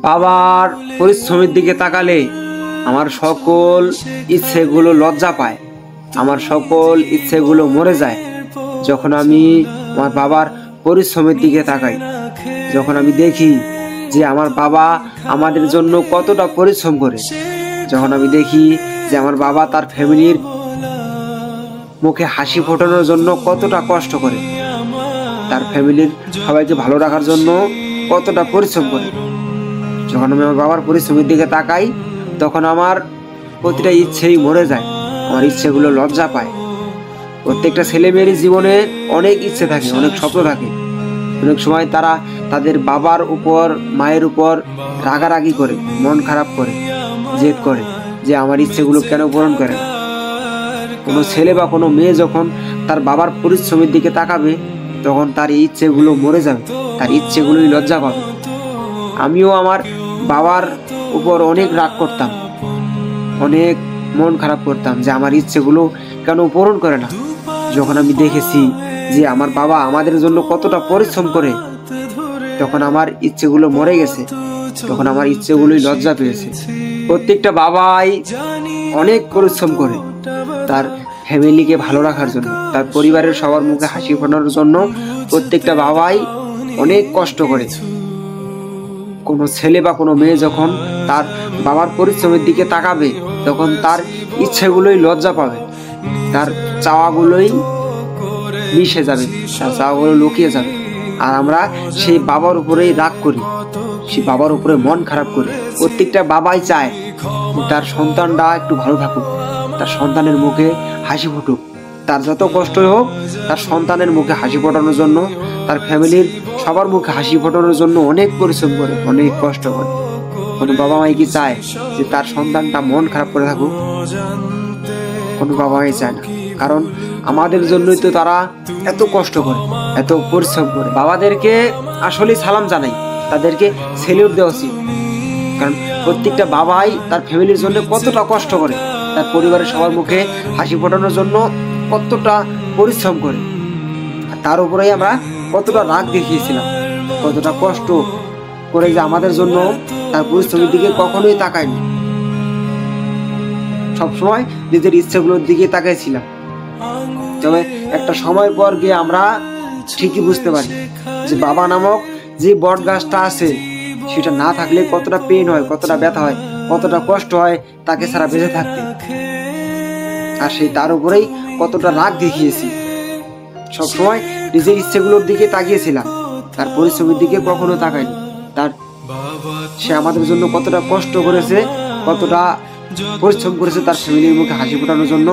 বাবার পরিশ্রমের দিকে তাকালে আমার সকল ইচ্ছেগুলো লজ্জা পায়, আমার সকল ইচ্ছেগুলো মরে যায়। যখন আমি আমার বাবার পরিশ্রমের দিকে তাকাই, যখন আমি দেখি যে আমার বাবা আমাদের জন্য কতটা পরিশ্রম করে, যখন আমি দেখি যে আমার বাবা তার ফ্যামিলির মুখে হাসি ফোটানোর জন্য কতটা কষ্ট করে, তার ফ্যামিলির সবাইকে ভালো রাখার জন্য কতটা পরিশ্রম করে, যখন আমি আমার বাবার পরিশ্রমের দিকে তাকাই তখন আমার প্রতিটা ইচ্ছেই মরে যায়, আমার ইচ্ছেগুলো লজ্জা পায়। প্রত্যেকটা ছেলে মেয়ের জীবনে অনেক ইচ্ছে থাকে, অনেক স্বপ্ন থাকে। অনেক সময় তারা তাদের বাবার উপর মায়ের উপর রাগারাগি করে, মন খারাপ করে, জেদ করে যে আমার ইচ্ছেগুলো কেন পূরণ করে না। কোনো ছেলে বা কোনো মেয়ে যখন তার বাবার পরিশ্রমের দিকে তাকাবে তখন তার এই ইচ্ছেগুলো মরে যাবে, তার ইচ্ছেগুলোই লজ্জা পাবে। আমিও আমার বাবার উপর অনেক রাগ করতাম, অনেক মন খারাপ করতাম যে আমার ইচ্ছেগুলো কেন পূরণ করে না। যখন আমি দেখেছি যে আমার বাবা আমাদের জন্য কতটা পরিশ্রম করে, তখন আমার ইচ্ছেগুলো মরে গেছে, তখন আমার ইচ্ছেগুলোই লজ্জা পেয়েছে। প্রত্যেকটা বাবাই অনেক পরিশ্রম করে তার ফ্যামিলিকে ভালো রাখার জন্য, তার পরিবারের সবার মুখে হাসি ফোটানোর জন্য প্রত্যেকটা বাবাই অনেক কষ্ট করে। কোনো ছেলে বা কোনো মেয়ে যখন তার বাবার পরিশ্রমের দিকে তাকাবে তখন তার ইচ্ছেগুলোই লজ্জা পাবে, তার চাওয়াগুলোই মিশে যাবে, তার চাওয়াগুলো লুকিয়ে যাবে। আর আমরা সেই বাবার উপরেই রাগ করি, সেই বাবার উপরে মন খারাপ করি। প্রত্যেকটা বাবাই চায় তার সন্তানরা একটু ভালো থাকুক, তার সন্তানের মুখে হাসি ফুটুক, তার যত কষ্টই হোক তার সন্তানের মুখে হাসি ফোটানোর জন্য, তার ফ্যামিলির সবার মুখে হাসি ফোটানোর জন্য অনেক পরিশ্রম করে, অনেক কষ্ট করে। কোনো বাবা মাই কি চায় যে তার সন্তানটা মন খারাপ করে থাকুক? কোনো বাবা মাই চায় না, কারণ আমাদের জন্যই তো তারা এত কষ্ট করে, এত পরিশ্রম করে। বাবাদেরকে আসলে সালাম জানাই, তাদেরকে সেলিউট দেওয়া উচিত, কারণ প্রত্যেকটা বাবাই তার ফ্যামিলির জন্য কতটা কষ্ট করে, তার পরিবারের সবার মুখে হাসি ফোটানোর জন্য কতটা পরিশ্রম করে। তার উপরেই আমরা কতটা রাগ দেখিয়েছিলাম, কতটা কষ্ট করে যে আমাদের জন্য তার পরিশ্রমের দিকে কখনোই তাকায়নি, সবসময় নিজের ইচ্ছেগুলোর দিকে তাকাইছিলাম। তবে একটা সময় পর গিয়ে আমরা ঠিকই বুঝতে পারি যে বাবা নামক যে বট গাছটা আছে সেটা না থাকলে কতটা পেইন হয়, কতটা ব্যথা হয়, কতটা কষ্ট হয় তাকে ছাড়া বেঁচে থাকতে। আর সেই তার উপরেই কতটা রাগ দেখিয়েছি, সবসময় নিজের ইচ্ছেগুলোর দিকে তাকিয়েছিলাম, তার পরিশ্রমের দিকে কখনো তাকাইনি। সে আমাদের জন্য কতটা কষ্ট করেছে, কতটা পরিশ্রম করেছে তার ফ্যামিলির মুখে হাসি ফোটানোর জন্য,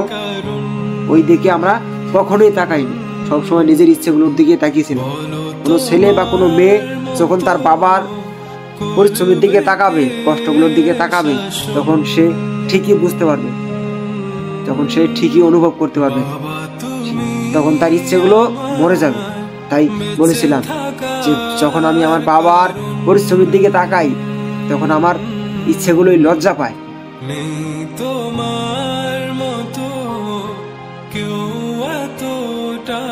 ওই দিকে আমরা কখনোই তাকাইনি, সবসময় নিজের ইচ্ছেগুলোর দিকে তাকিয়েছিলাম। কোনো ছেলে বা কোনো মেয়ে যখন তার বাবার পরিশ্রমের দিকে তাকাবে, কষ্টগুলোর দিকে তাকাবে, তখন সে ঠিকই বুঝতে পারবে, তখন সে ঠিকই অনুভব করতে পারবে, তখন তার ইচ্ছেগুলো মরে যাবে। তাই বলেছিলাম যে যখন আমি আমার বাবার পরিশ্রমের দিকে তাকাই তখন আমার ইচ্ছেগুলোই লজ্জা পায়। তোমার মতো কেউ এতটা